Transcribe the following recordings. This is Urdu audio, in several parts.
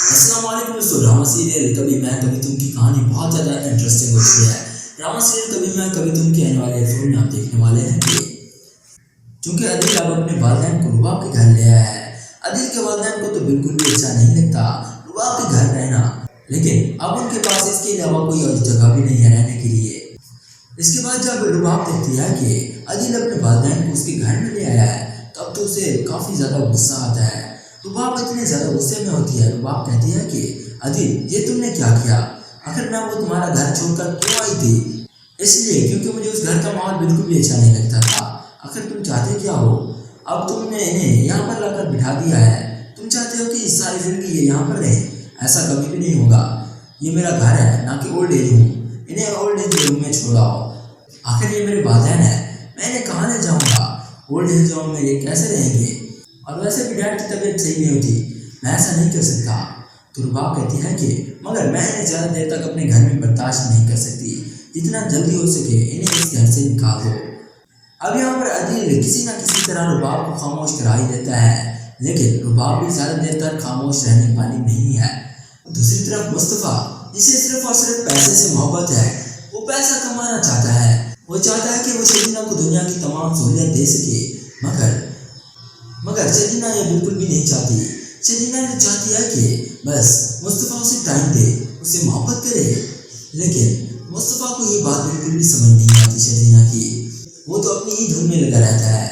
السلام علیکم دوستو، ڈرامہ سیریل کبھی میں کبھی تم کی کہانی بہت زیادہ انٹرسٹنگ ہو چکی ہے۔ ڈرامہ سیریل کبھی میں کبھی تم کے آنے والے ایپیسوڈ میں آپ دیکھنے والے ہیں کہ چونکہ عدیل اب اپنے والدین کو رباب کے گھر لے آیا ہے۔ عدیل کے والدین کو تو بالکل بھی اچھا نہیں لگتا رباب کے گھر رہنا، لیکن اب ان کے پاس اس کے علاوہ کوئی اور جگہ بھی نہیں ہے رہنے کے لیے۔ اس کے بعد جب رباب دیکھتی ہے کہ عدیل اپنے والدین کو اس کے گھر میں لے آیا ہے تب تو اسے کافی زیادہ غصہ آتا ہے۔ رباب اتنے زیادہ غصے میں ہوتی ہے، رباب کہتی ہے کہ عدیل یہ تم نے کیا کیا؟ آخر میں وہ تمہارا گھر چھوڑ کر کیوں آئی تھی؟ اس لیے کیونکہ مجھے اس گھر کا ماحول بالکل بھی اچھا نہیں لگتا تھا۔ آخر تم چاہتے کیا ہو؟ اب تم نے انہیں یہاں پر لا کر بٹھا دیا ہے، تم چاہتے ہو کہ ساری زندگی یہ یہاں پر رہے؟ ایسا کبھی بھی نہیں ہوگا، یہ میرا گھر ہے نہ کہ اولڈ ایج ہوم، انہیں اولڈ ایج ہوم میں چھوڑاؤ۔ آخر یہ میرے والدین ہیں، میں انہیں کہاں لے جاؤں گا؟ اولڈ ایج ہوم میں یہ کیسے رہیں گے؟ اور ویسے بھی ڈیڈ کی طبیعت صحیح نہیں ہوتی، میں ایسا نہیں کر سکتا۔ تو رباب کہتی ہے کہ مگر میں انہیں زیادہ دیر تک اپنے گھر میں برداشت نہیں کر سکتی، جتنا جلدی ہو سکے انہیں اس گھر سے نکال دو۔ اب یہاں پر عدیل کسی نہ کسی طرح رباب کو خاموش کرا ہی دیتا ہے، لیکن رباب بھی زیادہ دیر تک خاموش رہنے والی نہیں ہے۔ دوسری طرف مصطفیٰ، جسے صرف اور صرف پیسے سے محبت ہے، وہ پیسہ کمانا چاہتا ہے، وہ چاہتا ہے کہ وہ شبینہ کو دنیا کی تمام سہولت دے سکے، مگر شبینہ یہ بالکل بھی نہیں چاہتی۔ شبینہ یہ چاہتی ہے کہ بس مصطفیٰ اسے ٹائم دے، اسے محبت کرے، لیکن مصطفیٰ کو یہ بات بالکل بھی سمجھ نہیں آتی شبینہ کی۔ وہ تو اپنی ہی دھن میں لگا رہتا ہے،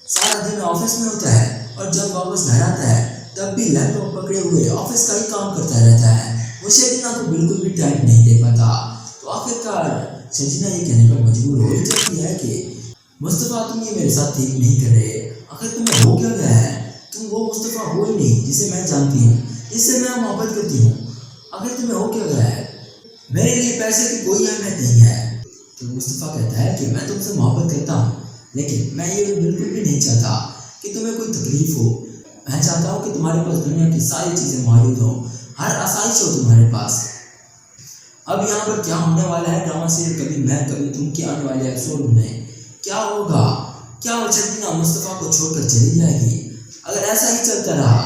سارا دن آفس میں ہوتا ہے اور جب واپس گھر آتا ہے تب بھی لیپ ٹاپ پکڑے ہوئے آفس کا ہی کام کرتا رہتا ہے، وہ شبینہ کو بالکل بھی ٹائم نہیں دے پاتا۔ تو آخرکار شبینہ یہ کہنے پر مجبور ہو ہی جاتی ہے کہ مصطفیٰ تم یہ میرے ساتھ ٹھیک نہیں کر رہے، آخر تمہیں ہو کیا گیا ہے؟ تم وہ مصطفیٰ ہو ہی نہیں جسے میں جانتی ہوں، جس سے میں محبت کرتی ہوں، آخر تمہیں ہو کیا گیا ہے؟ میرے لیے پیسے کی کوئی اہمیت نہیں ہے۔ تو مصطفیٰ کہتا ہے کہ میں تم سے محبت کرتا ہوں، لیکن میں یہ بالکل بھی نہیں چاہتا کہ تمہیں کوئی تکلیف ہو، میں چاہتا ہوں کہ تمہارے پاس دنیا کی ساری چیزیں موجود ہوں، ہر آسائش ہو تمہارے پاس۔ اب یہاں پر کیا ہونے والا ہے ڈرامہ سیریل کبھی میں کبھی تم کے آنے والے ایپیسوڈ میں کیا ہوگا؟ کیا شبینہ مصطفیٰ کو چھوڑ کر چلی جائے گی؟ اگر ایسا ہی چلتا رہا،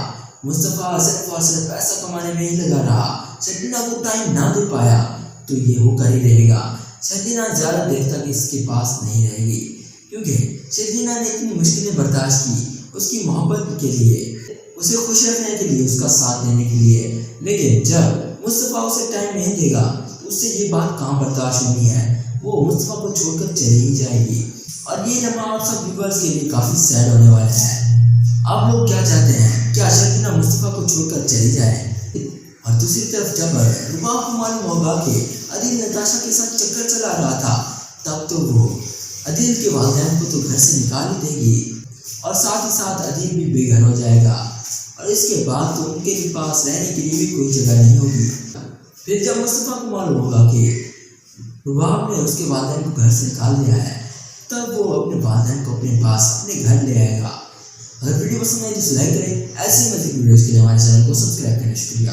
مصطفیٰ صرف اور صرف پیسہ کمانے میں ہی لگا رہا، شبینہ کو ٹائم نہ دے پایا، تو یہ ہو کر ہی رہے گا۔ شبینہ زیادہ دیر تک اس کے پاس نہیں رہے گی، کیونکہ شبینہ نے اتنی مشکلیں برداشت کی اس کی محبت کے لیے، اسے خوش رکھنے کے لیے، اس کا ساتھ دینے کے لیے، لیکن جب مصطفیٰ اسے ٹائم نہیں دے گا تو اس سے یہ بات کہاں برداشت ہونی ہے، وہ مصطفیٰ کو چھوڑ کر چلی ہی جائے گی۔ اور یہ لمحہ آپ سب ویورز کے لیے کافی سیڈ ہونے والا ہے۔ آپ لوگ کیا چاہتے ہیں؟ کیا شبینہ مصطفیٰ کو چھوڑ کر چلی جائے؟ اور دوسری طرف جب رباب کو معلوم ہوگا کہ عدیل نتاشا کے ساتھ چکر چلا رہا تھا، تب تو وہ عدیل کے والدین کو تو گھر سے نکال ہی دے گی، اور ساتھ ہی ساتھ عدیل بھی بے گھر ہو جائے گا، اور اس کے بعد تو ان کے پاس رہنے کے لیے بھی کوئی جگہ نہیں ہوگی۔ پھر جب مصطفیٰ کو معلوم ہوگا کہ رباب نے اس کے والدین کو گھر سے نکال دیا ہے، تب وہ اپنے والدین کو اپنے پاس اپنے گھر لے آئے گا۔ اگر ویڈیو پسند آئی تو لائک کریں، ایسی مزید ویڈیوز کے لیے ہمارے چینل کو سبسکرائب کرنا شکریہ۔